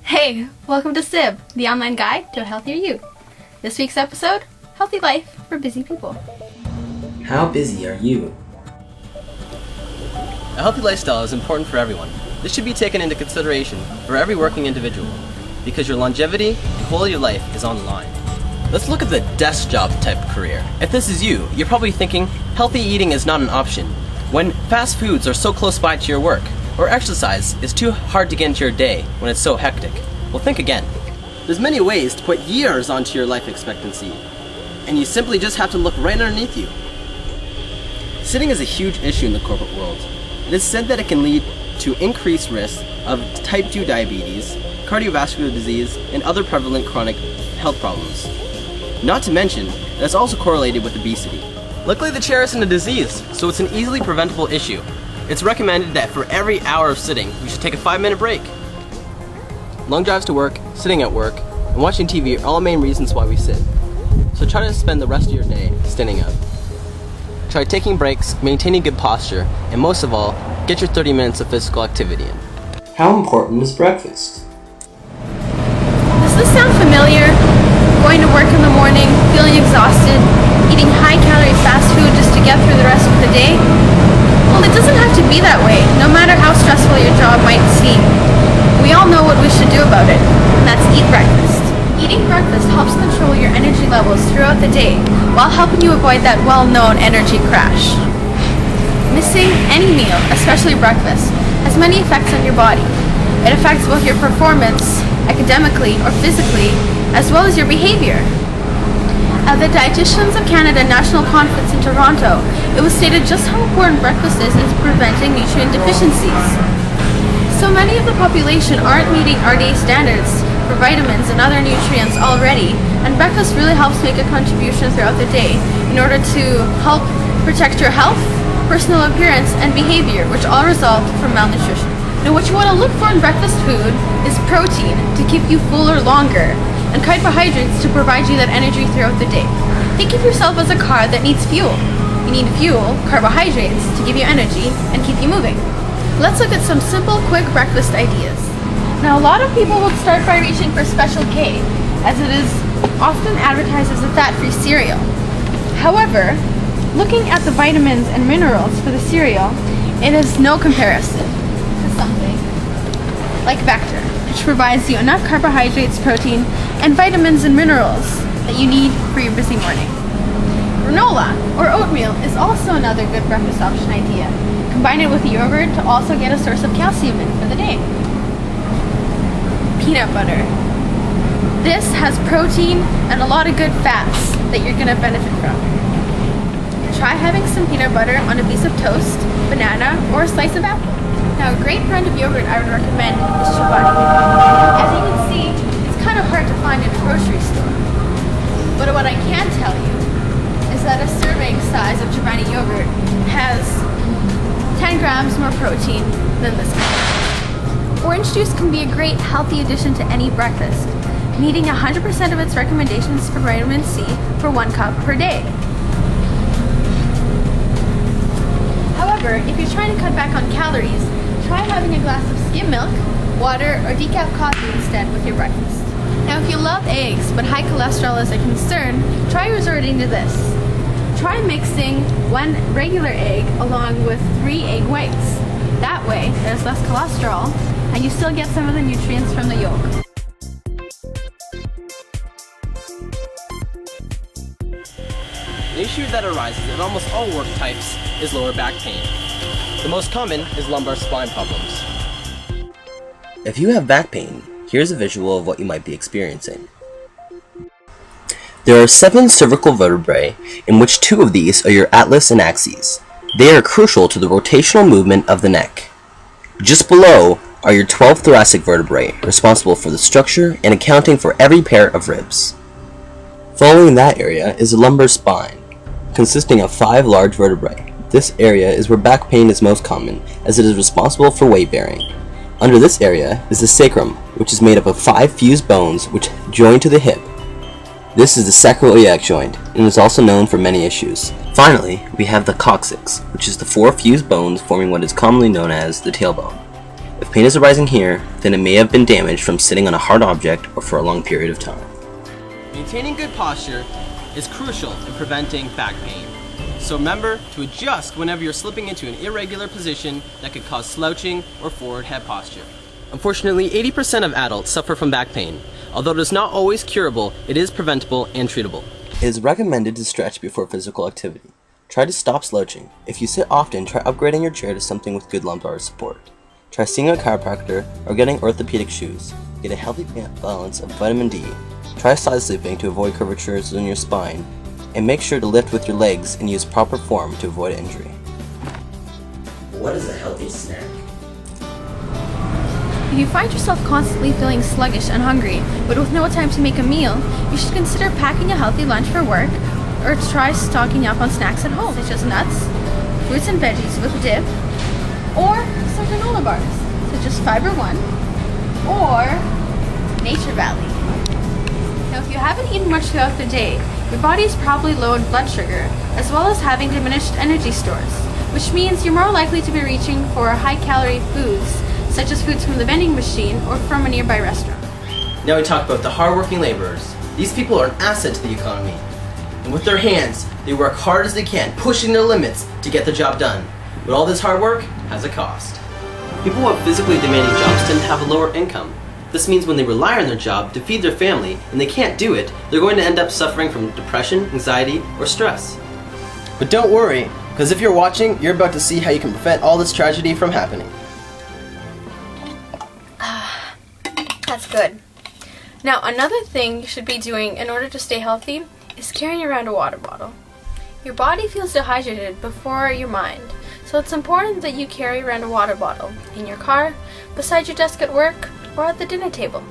Hey, welcome to SIB, the online guide to a healthier you. This week's episode, Healthy Life for Busy People. How busy are you? A healthy lifestyle is important for everyone. This should be taken into consideration for every working individual, because your longevity and quality of life is on the line. Let's look at the desk job type of career. If this is you, you're probably thinking healthy eating is not an option when fast foods are so close by to your work, or exercise is too hard to get into your day when it's so hectic. Well, think again. There's many ways to put years onto your life expectancy, and you simply just have to look right underneath you. Sitting is a huge issue in the corporate world. It is said that it can lead to increased risk of type 2 diabetes, cardiovascular disease, and other prevalent chronic health problems. Not to mention that it's also correlated with obesity. Luckily, the chair isn't a disease, so it's an easily preventable issue. It's recommended that for every hour of sitting, you should take a 5-minute break. Long drives to work, sitting at work, and watching TV are all main reasons why we sit. So try to spend the rest of your day standing up. Try taking breaks, maintaining good posture, and most of all, get your 30 minutes of physical activity in. How important is breakfast? Does this sound familiar? Going to work in the morning, feeling exhausted, eating high-calorie fast food just to get through the rest of the day? Well, it doesn't have to be that way, no matter how stressful your job might seem. We all know what we should do about it, and that's eat breakfast. Eating breakfast helps control your energy levels throughout the day, while helping you avoid that well-known energy crash. Missing any meal, especially breakfast, has many effects on your body. It affects both your performance, academically or physically, as well as your behavior. At the Dietitians of Canada National Conference in Toronto, it was stated just how important breakfast is in preventing nutrient deficiencies. So many of the population aren't meeting RDA standards for vitamins and other nutrients already, and breakfast really helps make a contribution throughout the day in order to help protect your health, personal appearance, and behavior, which all result from malnutrition. Now, what you want to look for in breakfast food is protein to keep you fuller longer, and carbohydrates to provide you that energy throughout the day. Think of yourself as a car that needs fuel. You need fuel, carbohydrates, to give you energy and keep you moving. Let's look at some simple, quick breakfast ideas. Now, a lot of people would start by reaching for Special K, as it is often advertised as a fat-free cereal. However, looking at the vitamins and minerals for the cereal, it is no comparison to something like Vector, which provides you enough carbohydrates, protein, and vitamins and minerals that you need for your busy morning. Granola or oatmeal is also another good breakfast option idea. Combine it with yogurt to also get a source of calcium in for the day. Peanut butter. This has protein and a lot of good fats that you're going to benefit from. Try having some peanut butter on a piece of toast, banana, or a slice of apple. Now, a great brand of yogurt I would recommend is Chobani. As you can see, it's kind of hard to find in a grocery store. But what I can tell you is that a serving size of Chobani yogurt has 10 grams more protein than this one. Orange juice can be a great healthy addition to any breakfast, meeting 100% of its recommendations for vitamin C for 1 cup per day. However, if you're trying to cut back on calories, try having a glass of skim milk, water, or decaf coffee instead with your breakfast. Now, if you love eggs but high cholesterol is a concern, try resorting to this. Try mixing 1 regular egg along with 3 egg whites. That way, there's less cholesterol, and you still get some of the nutrients from the yolk. The issue that arises in almost all work types is lower back pain. The most common is lumbar spine problems. If you have back pain, here's a visual of what you might be experiencing. There are 7 cervical vertebrae, in which 2 of these are your atlas and axis. They are crucial to the rotational movement of the neck. Just below are your 12 thoracic vertebrae, responsible for the structure and accounting for every pair of ribs. Following that area is the lumbar spine, consisting of 5 large vertebrae. This area is where back pain is most common, as it is responsible for weight bearing. Under this area is the sacrum, which is made up of 5 fused bones which join to the hip. This is the sacroiliac joint, and is also known for many issues. Finally, we have the coccyx, which is the 4 fused bones forming what is commonly known as the tailbone. If pain is arising here, then it may have been damaged from sitting on a hard object or for a long period of time. Maintaining good posture is crucial in preventing back pain. So remember to adjust whenever you're slipping into an irregular position that could cause slouching or forward head posture. Unfortunately, 80% of adults suffer from back pain. Although it is not always curable, it is preventable and treatable. It is recommended to stretch before physical activity. Try to stop slouching. If you sit often, try upgrading your chair to something with good lumbar support. Try seeing a chiropractor or getting orthopedic shoes. Get a healthy balance of vitamin D. Try side sleeping to avoid curvatures in your spine. And make sure to lift with your legs and use proper form to avoid injury. What is a healthy snack? If you find yourself constantly feeling sluggish and hungry, but with no time to make a meal, you should consider packing a healthy lunch for work, or try stocking up on snacks at home, such as nuts, fruits and veggies with dip, or some granola bars, such as Fiber One, or Nature Valley. Now, if you haven't eaten much throughout the day, your body is probably low in blood sugar, as well as having diminished energy stores, which means you're more likely to be reaching for high-calorie foods, such as foods from the vending machine or from a nearby restaurant. Now we talk about the hardworking laborers. These people are an asset to the economy. And with their hands, they work hard as they can, pushing their limits to get the job done. But all this hard work has a cost. People who have physically demanding jobs tend to have a lower income. This means when they rely on their job to feed their family and they can't do it, they're going to end up suffering from depression, anxiety, or stress. But don't worry, because if you're watching, you're about to see how you can prevent all this tragedy from happening. That's good. Now, another thing you should be doing in order to stay healthy is carrying around a water bottle. Your body feels dehydrated before your mind, so it's important that you carry around a water bottle in your car, beside your desk at work, or at the dinner table.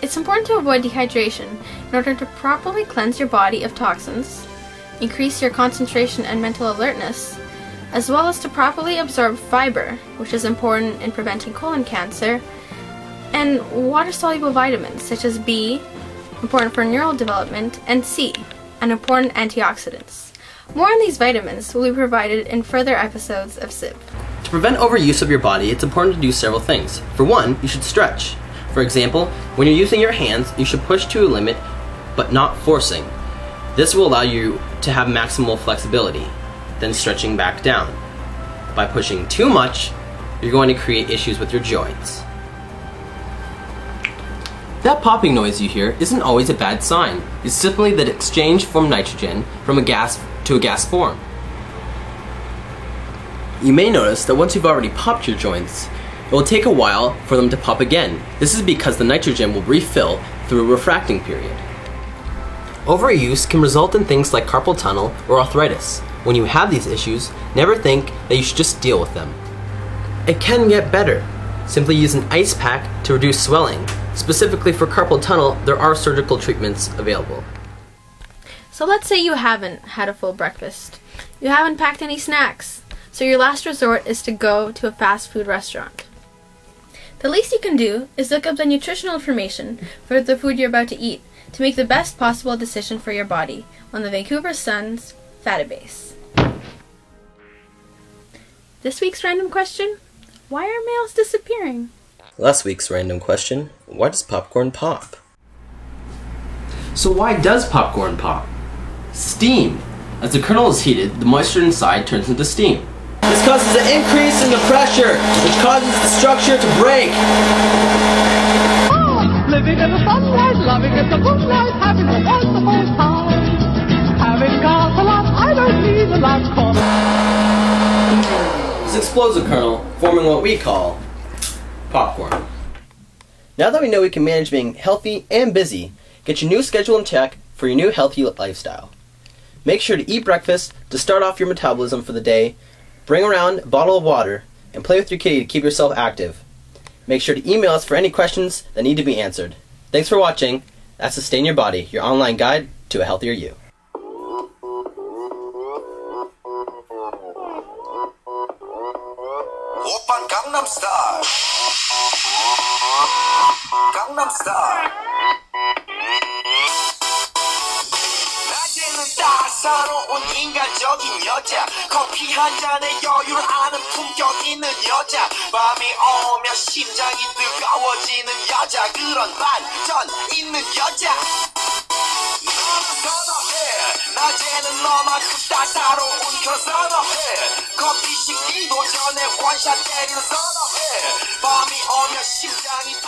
It's important to avoid dehydration in order to properly cleanse your body of toxins, increase your concentration and mental alertness, as well as to properly absorb fiber, which is important in preventing colon cancer, and water-soluble vitamins such as B, important for neural development, and C, and important antioxidants. More on these vitamins will be provided in further episodes of SIP. To prevent overuse of your body, it's important to do several things. For one, you should stretch. For example, when you're using your hands, you should push to a limit, but not forcing. This will allow you to have maximal flexibility, then stretching back down. By pushing too much, you're going to create issues with your joints. That popping noise you hear isn't always a bad sign. It's simply the exchange from nitrogen from a gas to a gas form. You may notice that once you've already popped your joints, it will take a while for them to pop again. This is because the nitrogen will refill through a refracting period. Overuse can result in things like carpal tunnel or arthritis. When you have these issues, never think that you should just deal with them. It can get better. Simply use an ice pack to reduce swelling. Specifically for carpal tunnel, there are surgical treatments available. So let's say you haven't had a full breakfast. You haven't packed any snacks. So your last resort is to go to a fast food restaurant. The least you can do is look up the nutritional information for the food you're about to eat to make the best possible decision for your body on the Vancouver Sun's Fatabase. This week's random question: why are males disappearing? Last week's random question: why does popcorn pop? So why does popcorn pop? Steam. As the kernel is heated, the moisture inside turns into steam. This causes an increase in the pressure, which causes the structure to break. Oh, living in the sunlight, loving in the moonlight, having a wonderful time. Having got a lot, I don't need a lot for. This explodes the kernel, forming what we call popcorn. Now that we know we can manage being healthy and busy, get your new schedule in check for your new healthy lifestyle. Make sure to eat breakfast to start off your metabolism for the day, bring around a bottle of water, and play with your kitty to keep yourself active. Make sure to email us for any questions that need to be answered. Thanks for watching. That's Sustain Your Body, your online guide to a healthier you. Oppan Gangnam Style. Gangnam Style. 낮에는 따스 따사로운 인간적인 여자 커피 한 잔에 여유를 아는 품격 있는 여자 밤이 오면 심장이 뜨거워지는 여자 그런 반전 있는 여자 너를 선호해 낮에는 너만큼 따사로운 그런 선호해 커피 식기도 전에 원샷 때리는 선호해 밤이 오면 심장이